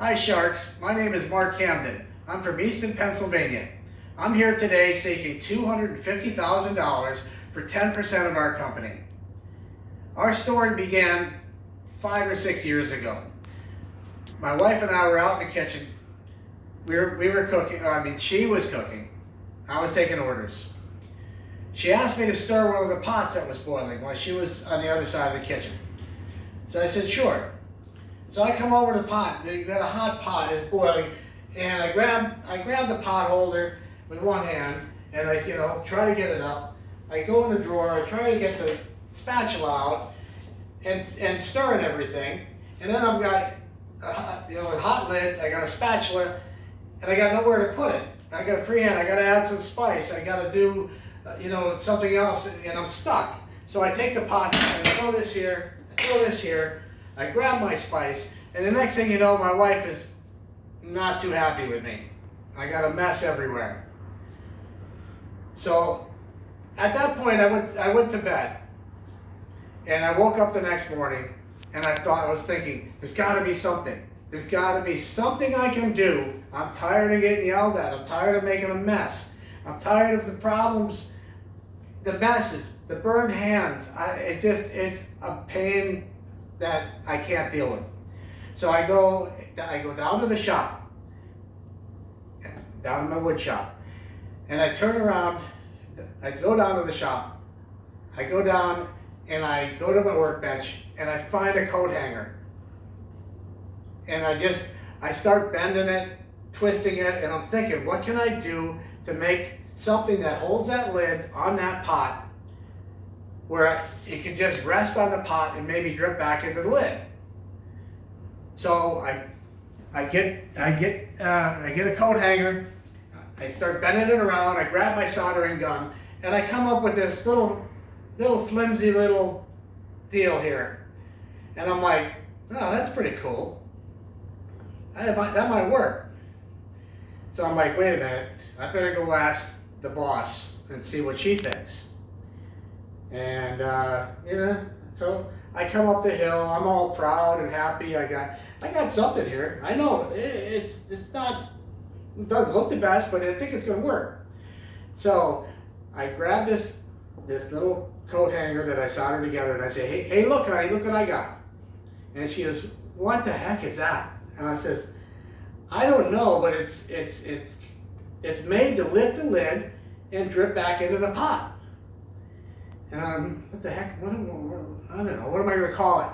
Hi Sharks, my name is Mark Camden. I'm from Easton, Pennsylvania. I'm here today seeking $250,000 for 10% of our company. Our story began 5 or 6 years ago. My wife and I were out in the kitchen. We were cooking, she was cooking. I was taking orders. She asked me to stir one of the pots that was boiling while she was on the other side of the kitchen. So I said, sure. So I come over to the pot, you got a hot pot, it's boiling, and I grab the pot holder with one hand, and I try to get it up. I go in the drawer, I try to get the spatula out, and stirring everything, and then I've got a hot lid, I got a spatula, and I got nowhere to put it. I got a free hand, I got to add some spice, I got to do something else, and I'm stuck. So I take the pot and I throw this here, I grab my spice, and the next thing you know, my wife is not too happy with me. I got a mess everywhere. So at that point, I went to bed, and I woke up the next morning, and I was thinking, there's got to be something. There's got to be something I can do. I'm tired of getting yelled at. I'm tired of making a mess. I'm tired of the problems, the messes, the burned hands. It's a pain that I can't deal with. So I go down to the shop, down to my wood shop, and I turn around, I go down to the shop, I go down and I go to my workbench and I find a coat hanger. And I start bending it, twisting it, and I'm thinking, what can I do to make something that holds that lid on that pot where it can just rest on the pot and maybe drip back into the lid. So I get a coat hanger, I start bending it around, I grab my soldering gun, and I come up with this little flimsy little deal here. And I'm like, oh, that's pretty cool. That might work. So I'm like, wait a minute, I better go ask the boss and see what she thinks. And so I come up the hill. I'm all proud and happy. I got something here. I know it doesn't look the best, but I think it's going to work. So I grab this little coat hanger that I soldered together, and I say, hey, look, honey, look what I got. And she goes, what the heck is that? And I says, I don't know, but it's made to lift the lid and drip back into the pot. What the heck? I don't know. What am I going to call it?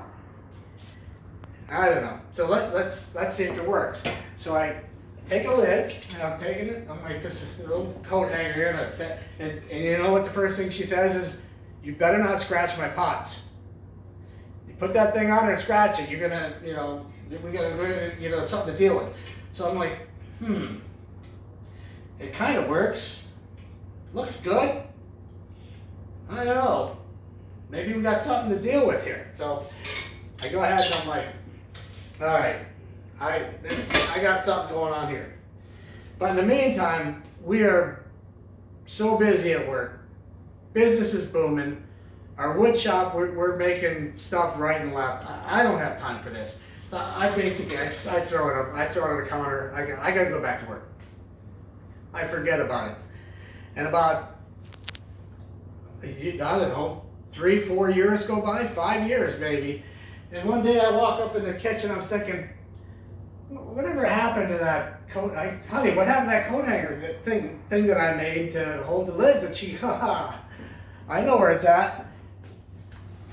I don't know. So let's see if it works. So I take a lid, and I'm taking it. I'm like this little coat hanger here, and you know what the first thing she says is, you better not scratch my pots. You put that thing on there and scratch it, you're gonna, we gotta, something to deal with. So I'm like, it kind of works. Looks good. I don't know. Maybe we got something to deal with here. So I go ahead and I'm like, all right, I got something going on here. But in the meantime, we are so busy at work. Business is booming. Our wood shop, we're making stuff right and left. I don't have time for this. So I throw it up. I throw it on the counter. I got to go back to work. I forget about it. And about, I don't know, 3-4 years go by, 5 years maybe. And one day I walk up in the kitchen, I'm thinking, whatever happened to that coat? Honey, what happened to that coat hanger, that thing that I made to hold the lids? And she, I know where it's at.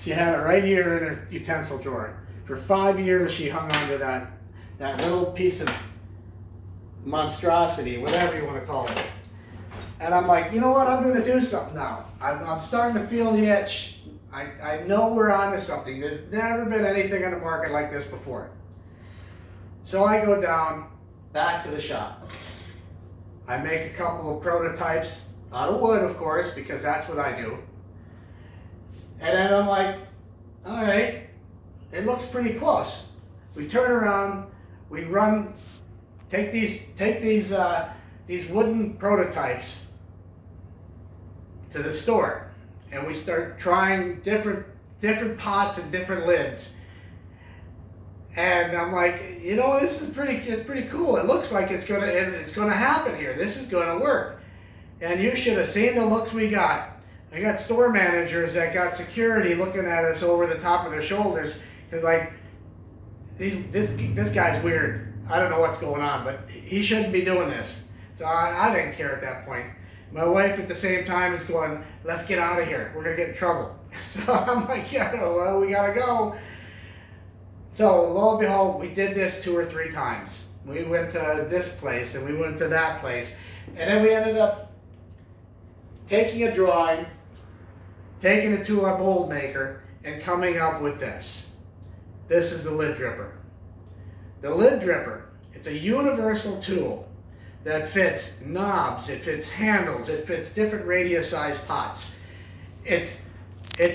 She had it right here in her utensil drawer. For 5 years she hung on to that little piece of monstrosity, whatever you want to call it. And I'm like, you know what, I'm going to do something now. I'm starting to feel the itch. I know we're onto something. There's never been anything on the market like this before. So I go down back to the shop. I make a couple of prototypes out of wood, of course, because that's what I do. And then I'm like, all right, it looks pretty close. We turn around, we take these wooden prototypes to the store, and we start trying different pots and different lids. And I'm like, you know, it's pretty cool. It looks like it's gonna happen here. This is gonna work. And you should have seen the looks we got. I got store managers that got security looking at us over the top of their shoulders, because like, this guy's weird. I don't know what's going on, but he shouldn't be doing this. So I didn't care at that point. My wife at the same time is going, let's get out of here. We're gonna get in trouble. So I'm like, yeah, well, we gotta go. So lo and behold, we did this 2 or 3 times. We went to this place and we went to that place. And then we ended up taking a drawing, taking it to our mold maker, and coming up with this. This is the lid dripper. The lid dripper, it's a universal tool that fits knobs, it fits handles, it fits different radius size pots. It's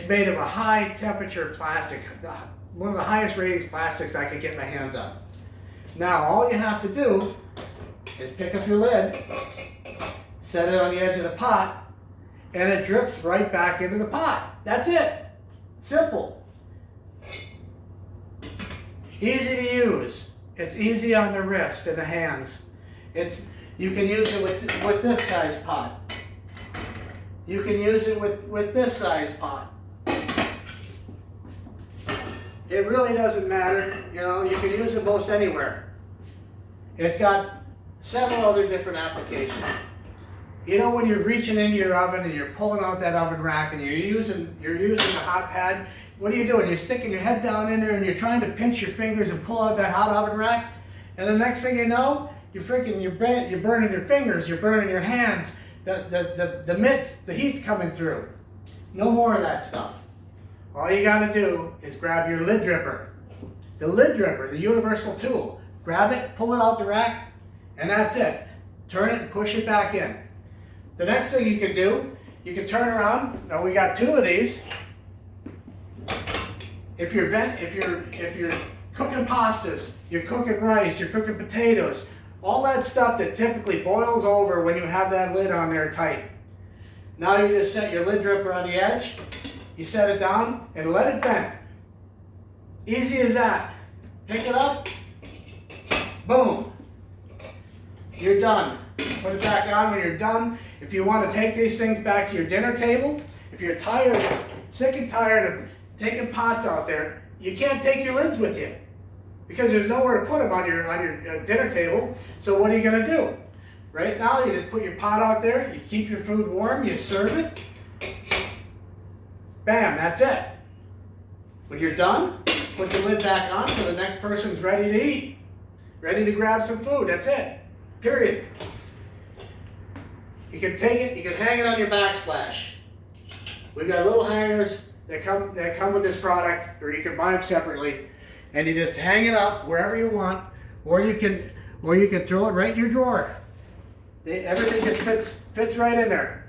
made of a high temperature plastic, one of the highest rated plastics I could get my hands on. Now all you have to do is pick up your lid, set it on the edge of the pot, and it drips right back into the pot. That's it. Simple. Easy to use. It's easy on the wrist and the hands. You can use it with this size pot. You can use it with this size pot. It really doesn't matter. You know, you can use it most anywhere. It's got several other different applications. You know, when you're reaching into your oven and you're pulling out that oven rack and you're using the hot pad, what are you doing? You're sticking your head down in there and you're trying to pinch your fingers and pull out that hot oven rack, and the next thing you know, you're burning your fingers, you're burning your hands, the mitts, the heat's coming through. No more of that stuff. All you gotta do is grab your lid dripper. The lid dripper, the universal tool. Grab it, pull it out the rack, and that's it. Turn it and push it back in. The next thing you can do, you can turn around. Now we got 2 of these. If you're cooking pastas, you're cooking rice, you're cooking potatoes, all that stuff that typically boils over when you have that lid on there tight. Now you just set your lid dripper on the edge, you set it down, and let it vent. Easy as that. Pick it up, boom. You're done. Put it back on when you're done. If you want to take these things back to your dinner table, if you're sick and tired of taking pots out there, you can't take your lids with you because there's nowhere to put them on your dinner table. So what are you going to do? Right now, you just put your pot out there, you keep your food warm, you serve it. Bam, that's it. When you're done, put the lid back on so the next person's ready to eat, ready to grab some food. That's it. Period. You can take it, you can hang it on your backsplash. We've got little hangers that come with this product, or you can buy them separately, and you just hang it up wherever you want, or you can throw it right in your drawer. Everything just fits right in there.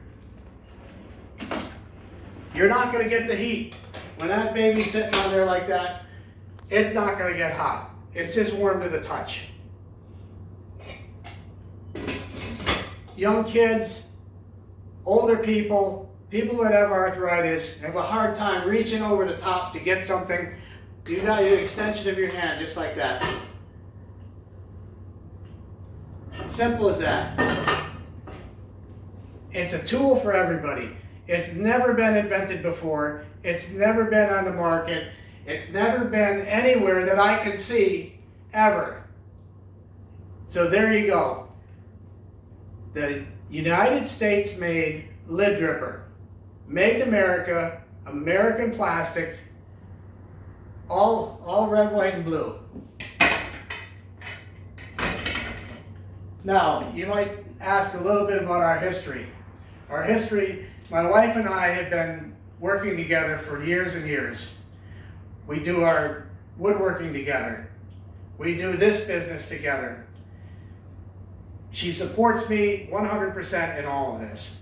You're not going to get the heat. When that baby's sitting on there like that, it's not going to get hot. It's just warm to the touch. Young kids, older people, people that have arthritis, have a hard time reaching over the top to get something. You got an extension of your hand just like that. Simple as that. It's a tool for everybody. It's never been invented before. It's never been on the market. It's never been anywhere that I can see ever. So there you go. The United States made lid dripper. Made in America, American plastic, all red, white, and blue. Now, you might ask a little bit about our history. Our history, my wife and I have been working together for years and years. We do our woodworking together. We do this business together. She supports me 100% in all of this.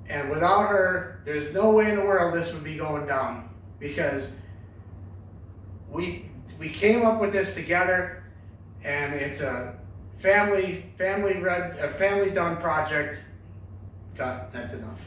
And without her, there's no way in the world this would be going down, because we came up with this together, and it's a family done project. God, that's enough.